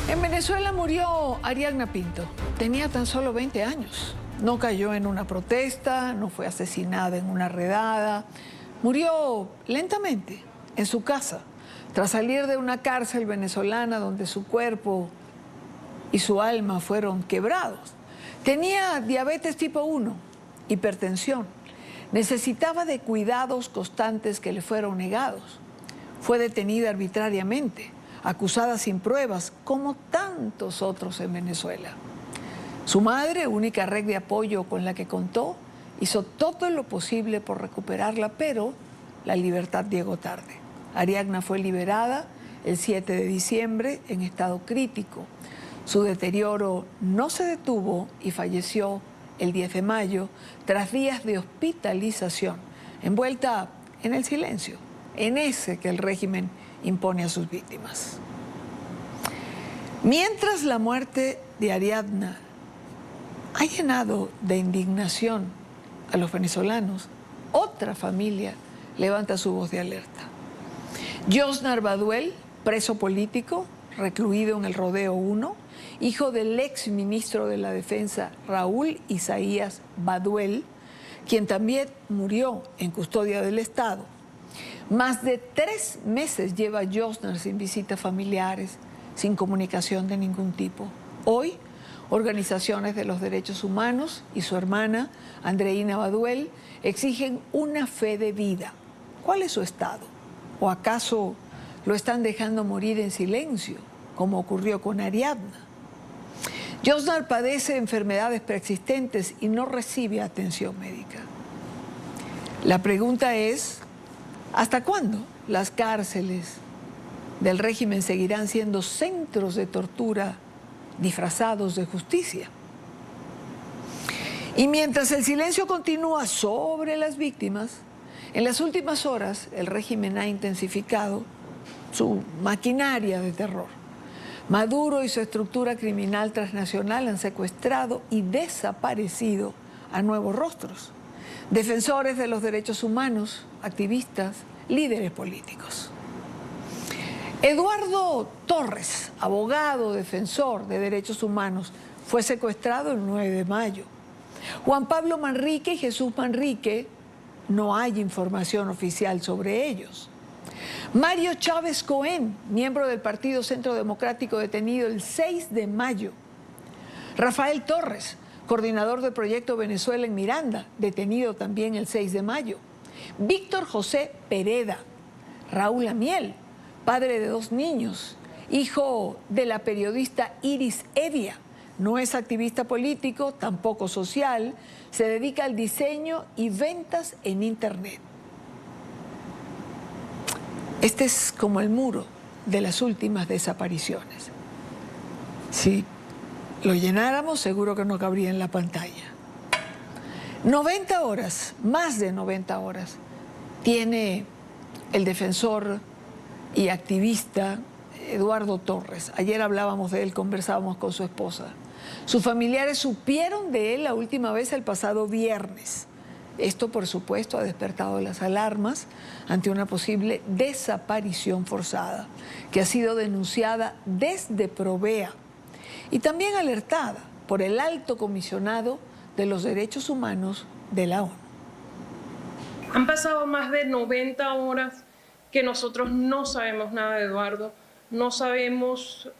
En Venezuela murió Ariadna Pinto. Tenía tan solo 20 años. No cayó en una protesta, no fue asesinada en una redada. Murió lentamente en su casa, tras salir de una cárcel venezolana donde su cuerpo y su alma fueron quebrados. Tenía diabetes tipo 1, hipertensión. Necesitaba de cuidados constantes que le fueron negados. Fue detenida arbitrariamente, acusada sin pruebas, como tantos otros en Venezuela. Su madre, única red de apoyo con la que contó, hizo todo lo posible por recuperarla, pero la libertad llegó tarde. Ariadna fue liberada el 7 de diciembre en estado crítico. Su deterioro no se detuvo y falleció el 10 de mayo tras días de hospitalización, envuelta en el silencio, en ese que el régimen impone a sus víctimas. Mientras la muerte de Ariadna ha llenado de indignación a los venezolanos, otra familia levanta su voz de alerta. Yosnar Baduel, preso político, recluido en el Rodeo 1, hijo del ex ministro de la Defensa Raúl Isaías Baduel, quien también murió en custodia del Estado. Más de 3 meses lleva Yosnar sin visitas familiares, sin comunicación de ningún tipo. Hoy, organizaciones de los derechos humanos y su hermana, Andreina Baduel, exigen una fe de vida. ¿Cuál es su estado? ¿O acaso lo están dejando morir en silencio, como ocurrió con Ariadna? Yosnar padece enfermedades preexistentes y no recibe atención médica. La pregunta es, ¿hasta cuándo las cárceles del régimen seguirán siendo centros de tortura disfrazados de justicia? Y mientras el silencio continúa sobre las víctimas, en las últimas horas el régimen ha intensificado su maquinaria de terror. Maduro y su estructura criminal transnacional han secuestrado y desaparecido a nuevos rostros, defensores de los derechos humanos, activistas, líderes políticos. Eduardo Torres, abogado, defensor de derechos humanos, fue secuestrado el 9 de mayo. Juan Pablo Manrique y Jesús Manrique, no hay información oficial sobre ellos. Mario Chávez Cohen, miembro del Partido Centro Democrático, detenido el 6 de mayo. Rafael Torres, coordinador del Proyecto Venezuela en Miranda, detenido también el 6 de mayo. Víctor José Pereda, Raúl Amiel, padre de 2 niños, hijo de la periodista Iris Evia. No es activista político, tampoco social, se dedica al diseño y ventas en Internet. Este es como el muro de las últimas desapariciones. Si lo llenáramos, seguro que no cabría en la pantalla. 90 horas, más de 90 horas, tiene el defensor y activista Eduardo Torres. Ayer hablábamos de él, conversábamos con su esposa. Sus familiares supieron de él la última vez el pasado viernes. Esto, por supuesto, ha despertado las alarmas ante una posible desaparición forzada, que ha sido denunciada desde Provea y también alertada por el Alto Comisionado de los Derechos Humanos de la ONU. Han pasado más de 90 horas que nosotros no sabemos nada de Eduardo, no sabemos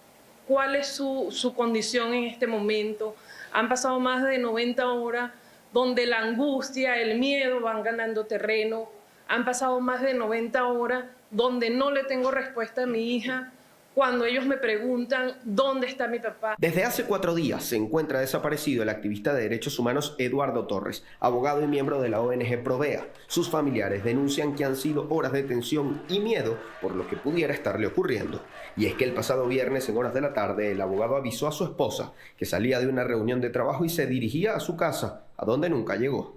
cuál es su condición en este momento. Han pasado más de 90 horas donde la angustia, el miedo van ganando terreno. Han pasado más de 90 horas donde no le tengo respuesta a mi hija cuando ellos me preguntan dónde está mi papá. Desde hace 4 días se encuentra desaparecido el activista de derechos humanos Eduardo Torres, abogado y miembro de la ONG Provea. Sus familiares denuncian que han sido horas de tensión y miedo por lo que pudiera estarle ocurriendo. Y es que el pasado viernes en horas de la tarde el abogado avisó a su esposa que salía de una reunión de trabajo y se dirigía a su casa, a donde nunca llegó.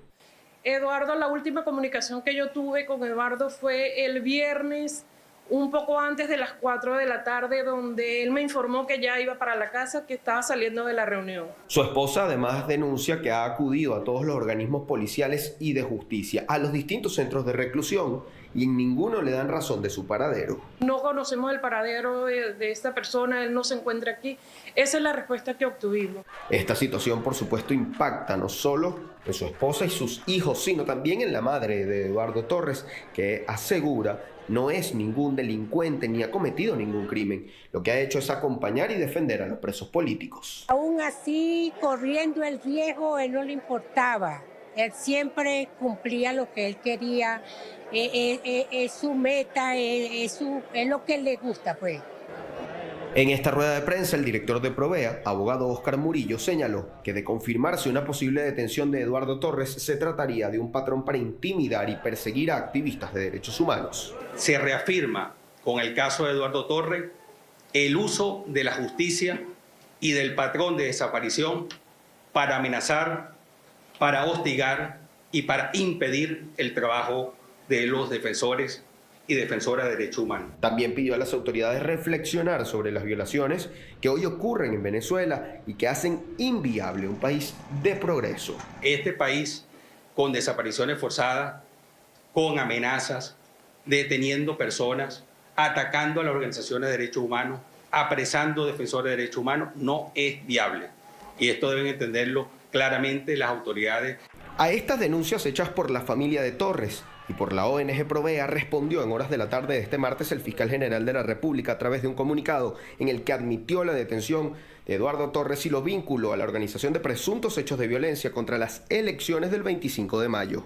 Eduardo, la última comunicación que yo tuve con Eduardo fue el viernes, un poco antes de las 4 de la tarde, donde él me informó que ya iba para la casa, que estaba saliendo de la reunión. Su esposa además denuncia que ha acudido a todos los organismos policiales y de justicia, a los distintos centros de reclusión, y en ninguno le dan razón de su paradero. No conocemos el paradero de esta persona, él no se encuentra aquí. Esa es la respuesta que obtuvimos. Esta situación, por supuesto, impacta no solo en su esposa y sus hijos, sino también en la madre de Eduardo Torres, que asegura no es ningún delincuente ni ha cometido ningún crimen. Lo que ha hecho es acompañar y defender a los presos políticos. Aún así, corriendo el riesgo, él no le importaba. Él siempre cumplía lo que él quería. Es su meta, es lo que le gusta, pues. En esta rueda de prensa, el director de Provea, abogado Óscar Murillo, señaló que de confirmarse una posible detención de Eduardo Torres, se trataría de un patrón para intimidar y perseguir a activistas de derechos humanos. Se reafirma con el caso de Eduardo Torres el uso de la justicia y del patrón de desaparición para amenazar, para hostigar y para impedir el trabajo de los defensores y defensoras de derechos humanos. También pidió a las autoridades reflexionar sobre las violaciones que hoy ocurren en Venezuela y que hacen inviable un país de progreso. Este país con desapariciones forzadas, con amenazas, deteniendo personas, atacando a las organizaciones de derechos humanos, apresando defensores de derechos humanos, no es viable. Y esto deben entenderlo claramente las autoridades. A estas denuncias hechas por la familia de Torres y por la ONG Provea respondió en horas de la tarde de este martes el fiscal general de la República a través de un comunicado en el que admitió la detención de Eduardo Torres y lo vinculó a la organización de presuntos hechos de violencia contra las elecciones del 25 de mayo.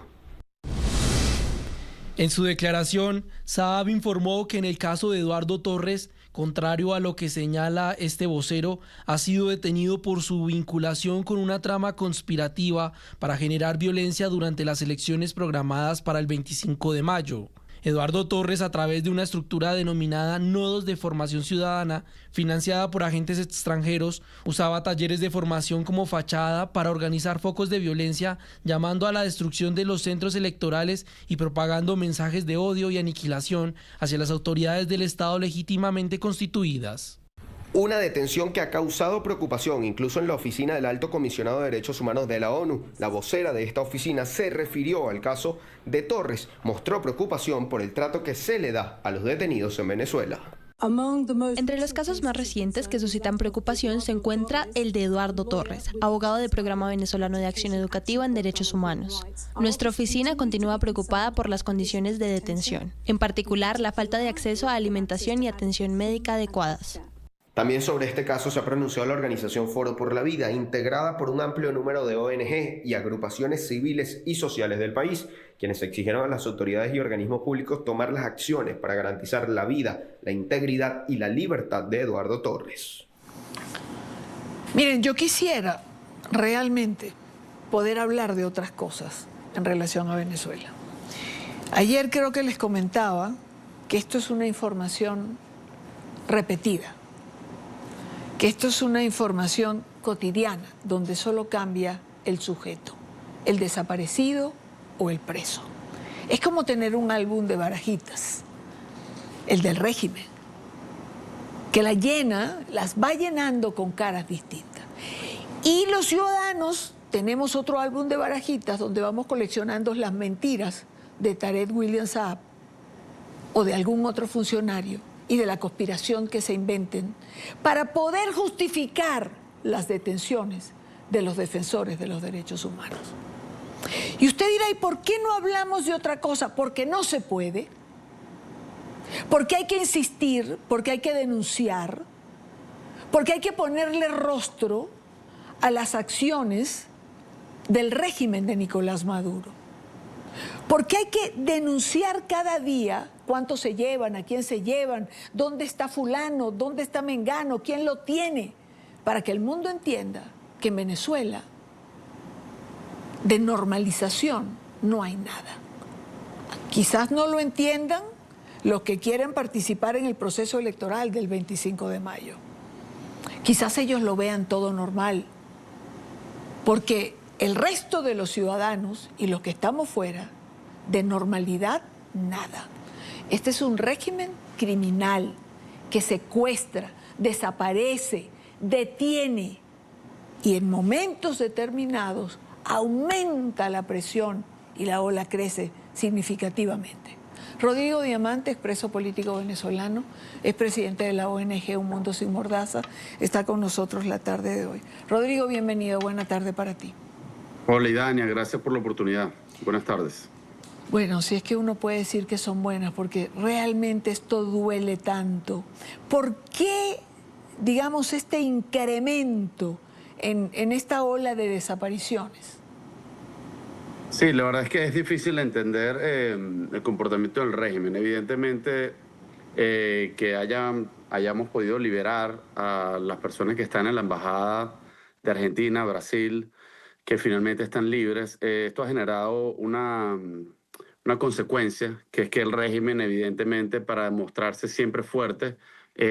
En su declaración, Saab informó que en el caso de Eduardo Torres, contrario a lo que señala este vocero, ha sido detenido por su vinculación con una trama conspirativa para generar violencia durante las elecciones programadas para el 25 de mayo. Eduardo Torres, a través de una estructura denominada Nodos de Formación Ciudadana, financiada por agentes extranjeros, usaba talleres de formación como fachada para organizar focos de violencia, llamando a la destrucción de los centros electorales y propagando mensajes de odio y aniquilación hacia las autoridades del Estado legítimamente constituidas. Una detención que ha causado preocupación incluso en la oficina del Alto Comisionado de Derechos Humanos de la ONU. La vocera de esta oficina se refirió al caso de Torres, mostró preocupación por el trato que se le da a los detenidos en Venezuela. Entre los casos más recientes que suscitan preocupación se encuentra el de Eduardo Torres, abogado del Programa Venezolano de Acción Educativa en Derechos Humanos. Nuestra oficina continúa preocupada por las condiciones de detención, en particular la falta de acceso a alimentación y atención médica adecuadas. También sobre este caso se ha pronunciado la organización Foro por la Vida, integrada por un amplio número de ONG y agrupaciones civiles y sociales del país, quienes exigieron a las autoridades y organismos públicos tomar las acciones para garantizar la vida, la integridad y la libertad de Eduardo Torres. Miren, yo quisiera realmente poder hablar de otras cosas en relación a Venezuela. Ayer creo que les comentaba que esto es una información repetida, que esto es una información cotidiana, donde solo cambia el sujeto, el desaparecido o el preso. Es como tener un álbum de barajitas, el del régimen, que las va llenando con caras distintas. Y los ciudadanos tenemos otro álbum de barajitas donde vamos coleccionando las mentiras de Tarek William Saab o de algún otro funcionario y de la conspiración que se inventen para poder justificar las detenciones de los defensores de los derechos humanos. Y usted dirá, ¿y por qué no hablamos de otra cosa? Porque no se puede, porque hay que insistir, porque hay que denunciar, porque hay que ponerle rostro a las acciones del régimen de Nicolás Maduro. Porque hay que denunciar cada día cuánto se llevan, a quién se llevan, dónde está fulano, dónde está mengano, quién lo tiene, para que el mundo entienda que en Venezuela de normalización no hay nada. Quizás no lo entiendan los que quieren participar en el proceso electoral del 25 de mayo. Quizás ellos lo vean todo normal, porque el resto de los ciudadanos y los que estamos fuera, de normalidad, nada. Este es un régimen criminal que secuestra, desaparece, detiene y en momentos determinados aumenta la presión y la ola crece significativamente. Rodrigo Diamante es preso político venezolano, es presidente de la ONG Un Mundo Sin Mordaza, está con nosotros la tarde de hoy. Rodrigo, bienvenido, buena tarde para ti. Hola, Idania, gracias por la oportunidad. Buenas tardes. Bueno, si es que uno puede decir que son buenas, porque realmente esto duele tanto. ¿Por qué, digamos, este incremento en esta ola de desapariciones? Sí, la verdad es que es difícil entender el comportamiento del régimen. Evidentemente, que hayamos podido liberar a las personas que están en la embajada de Argentina, Brasil, que finalmente están libres, esto ha generado una consecuencia, que es que el régimen, evidentemente, para demostrarse siempre fuerte,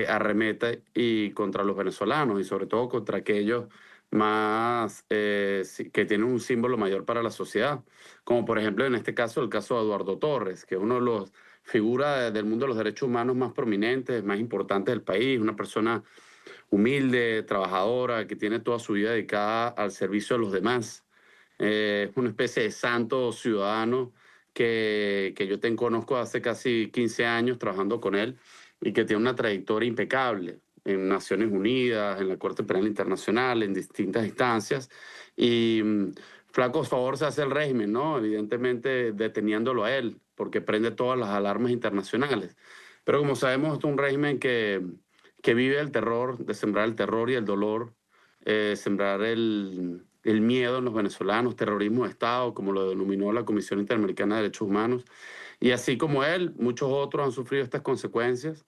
arremete y contra los venezolanos y sobre todo contra aquellos más que tienen un símbolo mayor para la sociedad, como por ejemplo en este caso el caso de Eduardo Torres, que es uno de los figuras del mundo de los derechos humanos más prominentes, más importantes del país, una persona humilde, trabajadora, que tiene toda su vida dedicada al servicio de los demás. Es una especie de santo ciudadano que yo conozco hace casi 15 años trabajando con él y que tiene una trayectoria impecable en Naciones Unidas, en la Corte Penal Internacional, en distintas instancias. Y flaco favor se hace el régimen, ¿no? Evidentemente deteniéndolo a él, porque prende todas las alarmas internacionales. Pero como sabemos, es un régimen que vive el terror, de sembrar el terror y el dolor, sembrar el miedo en los venezolanos, terrorismo de Estado, como lo denominó la Comisión Interamericana de Derechos Humanos. Y así como él, muchos otros han sufrido estas consecuencias.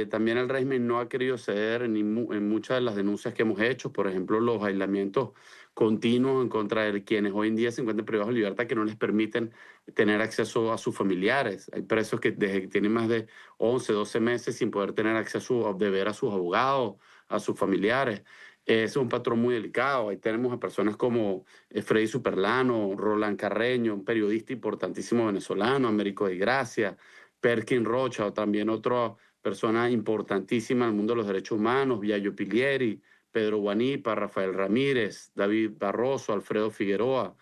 También el régimen no ha querido ceder en muchas de las denuncias que hemos hecho, por ejemplo, los aislamientos continuos en contra de quienes hoy en día se encuentran privados de libertad, que no les permiten tener acceso a sus familiares. Hay presos que desde que tienen más de 11, 12 meses sin poder tener acceso de ver a sus abogados, a sus familiares. Es un patrón muy delicado. Ahí tenemos a personas como Freddy Superlano, Roland Carreño, un periodista importantísimo venezolano, Américo de Gracia, Perkin Rocha, o también otra persona importantísima en el mundo de los derechos humanos, Viallo Pilieri, Pedro Guanipa, Rafael Ramírez, David Barroso, Alfredo Figueroa,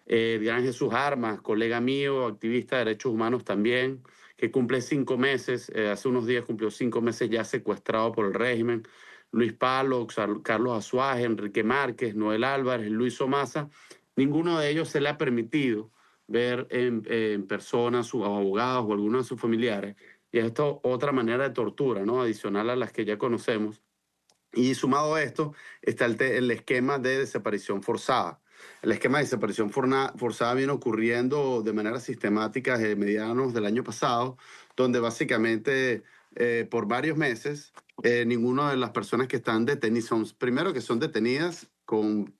Diana Jesús Armas, colega mío, activista de derechos humanos también, que cumple 5 meses, hace unos días cumplió 5 meses ya secuestrado por el régimen. Luis Palo, Carlos Azuaje, Enrique Márquez, Noel Álvarez, Luis Somasa, ninguno de ellos se le ha permitido ver en persona a sus abogados o algunos de sus familiares. Y esto es otra manera de tortura, ¿no? Adicional a las que ya conocemos. Y sumado a esto está el esquema de desaparición forzada. El esquema de desaparición forzada viene ocurriendo de manera sistemática desde mediados del año pasado, donde básicamente por varios meses ninguna de las personas que están detenidas, primero que son detenidas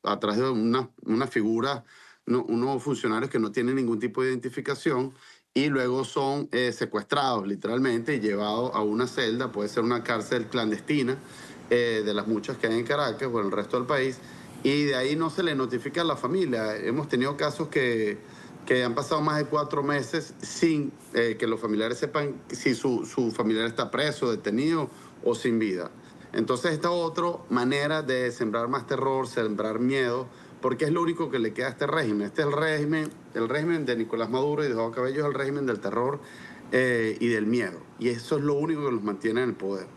a través de una figura, unos funcionarios que no tienen ningún tipo de identificación, y luego son secuestrados literalmente y llevados a una celda, puede ser una cárcel clandestina, de las muchas que hay en Caracas o en el resto del país, y de ahí no se le notifica a la familia. Hemos tenido casos que han pasado más de 4 meses sin que los familiares sepan si su familiar está preso, detenido o sin vida. Entonces esta es otra manera de sembrar más terror, sembrar miedo, porque es lo único que le queda a este régimen. Este es el régimen de Nicolás Maduro y de Juan Cabello, es el régimen del terror y del miedo. Y eso es lo único que los mantiene en el poder.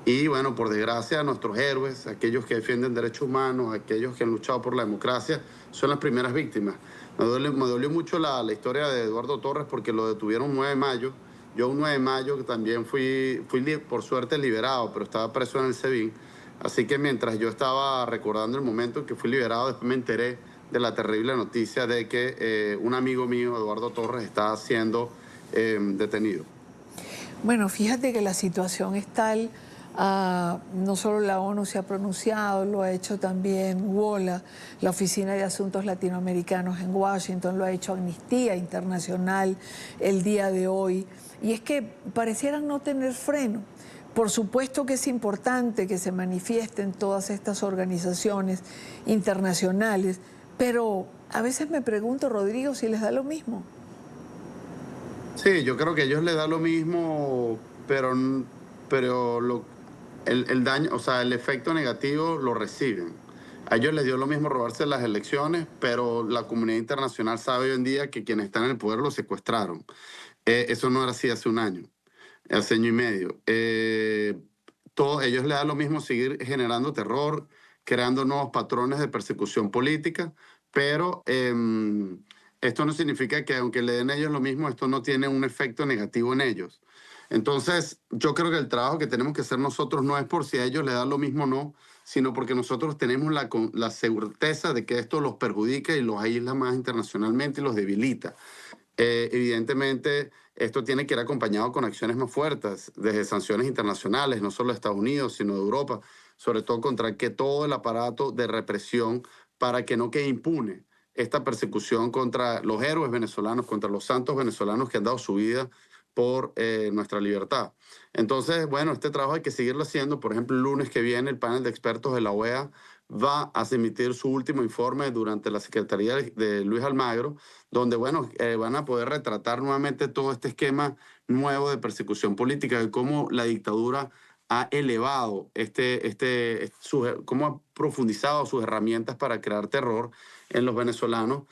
Y bueno, por desgracia, nuestros héroes, aquellos que defienden derechos humanos, aquellos que han luchado por la democracia, son las primeras víctimas. Me dolió mucho la historia de Eduardo Torres porque lo detuvieron un 9 de mayo. Yo un 9 de mayo que también fui por suerte liberado, pero estaba preso en el SEBIN. Así que mientras yo estaba recordando el momento en que fui liberado, después me enteré de la terrible noticia de que un amigo mío, Eduardo Torres, estaba siendo detenido. Bueno, fíjate que la situación es tal, no solo la ONU se ha pronunciado, lo ha hecho también WOLA, la Oficina de Asuntos Latinoamericanos en Washington, lo ha hecho Amnistía Internacional el día de hoy, y es que parecieran no tener freno. Por supuesto que es importante que se manifiesten todas estas organizaciones internacionales, pero a veces me pregunto, Rodrigo, si les da lo mismo. Sí, yo creo que a ellos les da lo mismo, pero el daño, o sea, el efecto negativo lo reciben. A ellos les dio lo mismo robarse las elecciones, pero la comunidad internacional sabe hoy en día que quienes están en el poder los secuestraron. Eso no era así hace un año, hace año y medio. Ellos le da lo mismo seguir generando terror, creando nuevos patrones de persecución política, pero esto no significa que aunque le den a ellos lo mismo, esto no tiene un efecto negativo en ellos. Entonces, yo creo que el trabajo que tenemos que hacer nosotros no es por si a ellos les da lo mismo o no, sino porque nosotros tenemos la certeza de que esto los perjudica y los aísla más internacionalmente y los debilita. Evidentemente, esto tiene que ir acompañado con acciones más fuertes, desde sanciones internacionales, no solo de Estados Unidos, sino de Europa, sobre todo contra que todo el aparato de represión para que no quede impune esta persecución contra los héroes venezolanos, contra los santos venezolanos que han dado su vida por nuestra libertad. Entonces, bueno, este trabajo hay que seguirlo haciendo. Por ejemplo, el lunes que viene el panel de expertos de la OEA va a emitir su último informe durante la Secretaría de Luis Almagro, donde, bueno, van a poder retratar nuevamente todo este esquema nuevo de persecución política y cómo la dictadura ha elevado, cómo ha profundizado sus herramientas para crear terror en los venezolanos.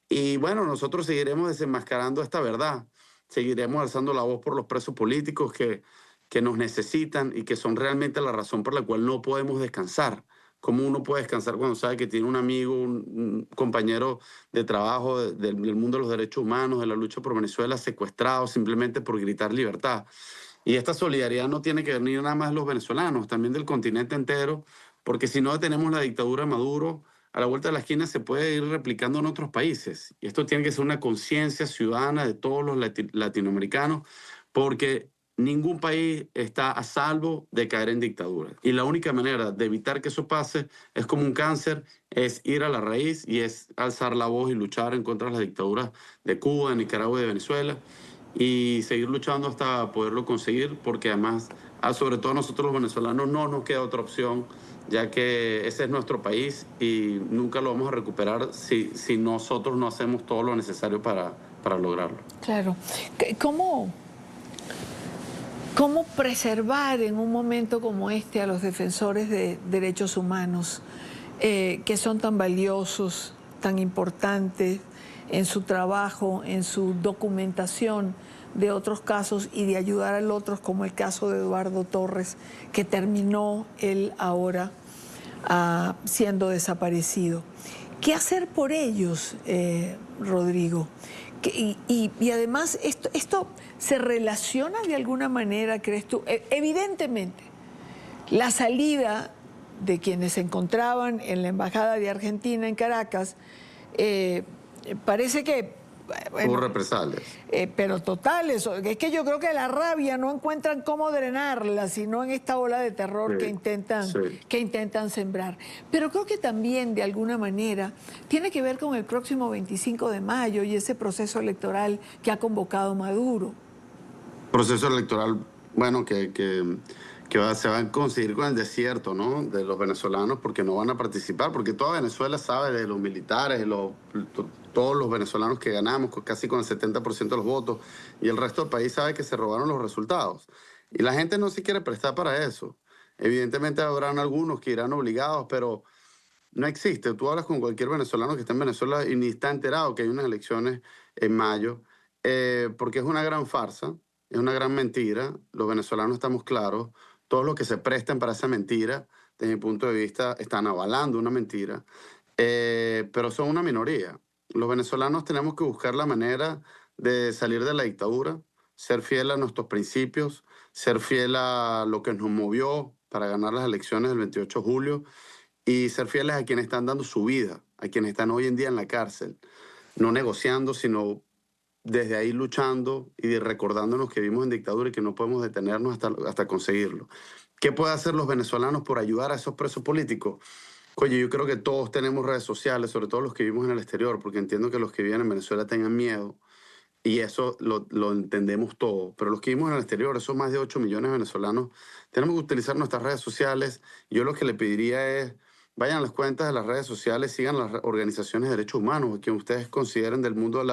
Y bueno, nosotros seguiremos desenmascarando esta verdad, seguiremos alzando la voz por los presos políticos que nos necesitan y que son realmente la razón por la cual no podemos descansar. ¿Cómo uno puede descansar cuando sabe que tiene un amigo, un compañero de trabajo del mundo de los derechos humanos, de la lucha por Venezuela, secuestrado simplemente por gritar libertad? Y esta solidaridad no tiene que venir nada más de los venezolanos, también del continente entero, porque si no detenemos la dictadura de Maduro, a la vuelta de la esquina se puede ir replicando en otros países. Y esto tiene que ser una conciencia ciudadana de todos los latinoamericanos, porque ningún país está a salvo de caer en dictadura. Y la única manera de evitar que eso pase es como un cáncer, es ir a la raíz y es alzar la voz y luchar en contra de las dictaduras de Cuba, de Nicaragua y de Venezuela y seguir luchando hasta poderlo conseguir, porque además, sobre todo a nosotros los venezolanos, no nos queda otra opción, ya que ese es nuestro país y nunca lo vamos a recuperar si nosotros no hacemos todo lo necesario para lograrlo. Claro. ¿Cómo preservar en un momento como este a los defensores de derechos humanos que son tan valiosos, tan importantes en su trabajo, en su documentación de otros casos y de ayudar a otros, como el caso de Eduardo Torres, que terminó él ahora siendo desaparecido? ¿Qué hacer por ellos, Rodrigo? Y además, ¿esto se relaciona de alguna manera, crees tú? Evidentemente, la salida de quienes se encontraban en la Embajada de Argentina en Caracas, parece que... Bueno, hubo represalias. Pero totales. Es que yo creo que la rabia no encuentran cómo drenarla, sino en esta ola de terror que intentan sembrar. Pero creo que también, de alguna manera, tiene que ver con el próximo 25 de mayo y ese proceso electoral que ha convocado Maduro. Proceso electoral, bueno, que se va a conseguir con el desierto, ¿no?, de los venezolanos, porque no van a participar, porque toda Venezuela sabe de los militares, todos los venezolanos que ganamos, casi con el 70% de los votos, y el resto del país sabe que se robaron los resultados. Y la gente no se quiere prestar para eso. Evidentemente habrán algunos que irán obligados, pero no existe. Tú hablas con cualquier venezolano que está en Venezuela y ni está enterado que hay unas elecciones en mayo, porque es una gran farsa, es una gran mentira. Los venezolanos estamos claros. Todos los que se prestan para esa mentira, desde mi punto de vista, están avalando una mentira, pero son una minoría. Los venezolanos tenemos que buscar la manera de salir de la dictadura, ser fiel a nuestros principios, ser fiel a lo que nos movió para ganar las elecciones del 28 de julio y ser fieles a quienes están dando su vida, a quienes están hoy en día en la cárcel, no negociando, sino desde ahí luchando y recordándonos que vivimos en dictadura y que no podemos detenernos hasta conseguirlo. ¿Qué pueden hacer los venezolanos por ayudar a esos presos políticos? Oye, yo creo que todos tenemos redes sociales, sobre todo los que vivimos en el exterior, porque entiendo que los que viven en Venezuela tengan miedo y eso lo entendemos todos. Pero los que vivimos en el exterior, esos más de 8 millones de venezolanos, tenemos que utilizar nuestras redes sociales. Yo lo que le pediría es, vayan a las cuentas de las redes sociales, sigan las organizaciones de derechos humanos, que ustedes consideren del mundo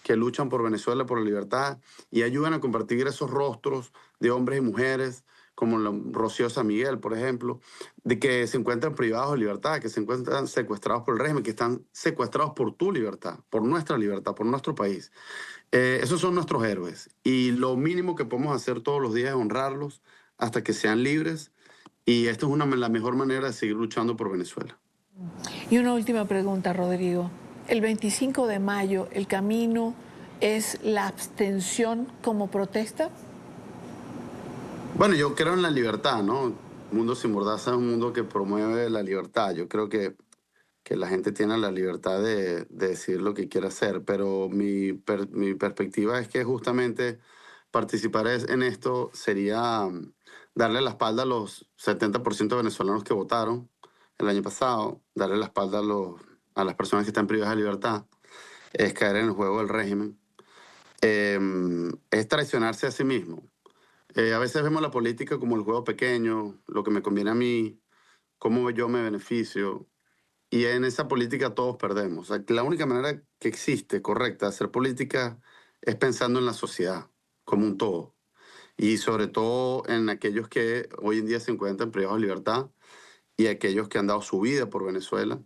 que luchan por Venezuela, por la libertad, y ayuden a compartir esos rostros de hombres y mujeres, como Rocío San Miguel, por ejemplo, de que se encuentran privados de libertad, que se encuentran secuestrados por el régimen, que están secuestrados por tu libertad, por nuestra libertad, por nuestro país. Esos son nuestros héroes y lo mínimo que podemos hacer todos los días es honrarlos hasta que sean libres, y esto es la mejor manera de seguir luchando por Venezuela. Y una última pregunta, Rodrigo. El 25 de mayo, ¿el camino es la abstención como protesta? Bueno, yo creo en la libertad, ¿no? Mundo Sin Mordaza es un mundo que promueve la libertad. Yo creo que la gente tiene la libertad de decir lo que quiere hacer, pero mi perspectiva es que justamente participar en esto sería darle la espalda a los 70% de venezolanos que votaron el año pasado, darle la espalda a las personas que están privadas de libertad, es caer en el juego del régimen, es traicionarse a sí mismo. A veces vemos la política como el juego pequeño, lo que me conviene a mí, cómo yo me beneficio. Y en esa política todos perdemos. O sea, la única manera que existe, correcta, de hacer política es pensando en la sociedad como un todo. Y sobre todo en aquellos que hoy en día se encuentran privados de libertad y aquellos que han dado su vida por Venezuela.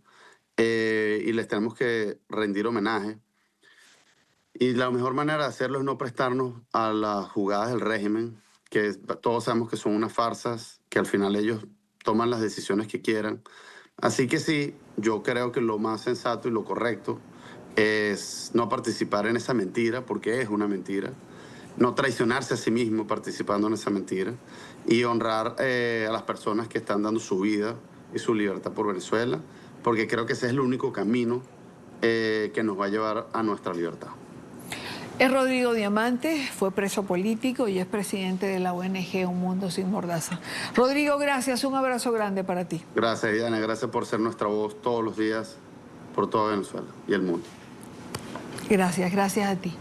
Y les tenemos que rendir homenaje. Y la mejor manera de hacerlo es no prestarnos a las jugadas del régimen, que todos sabemos que son unas farsas, que al final ellos toman las decisiones que quieran. Así que sí, yo creo que lo más sensato y lo correcto es no participar en esa mentira, porque es una mentira, no traicionarse a sí mismo participando en esa mentira y honrar a las personas que están dando su vida y su libertad por Venezuela, porque creo que ese es el único camino que nos va a llevar a nuestra libertad. Es Rodrigo Diamante, fue preso político y es presidente de la ONG Un Mundo Sin Mordaza. Rodrigo, gracias, un abrazo grande para ti. Gracias, Diana, gracias por ser nuestra voz todos los días por toda Venezuela y el mundo. Gracias, gracias a ti.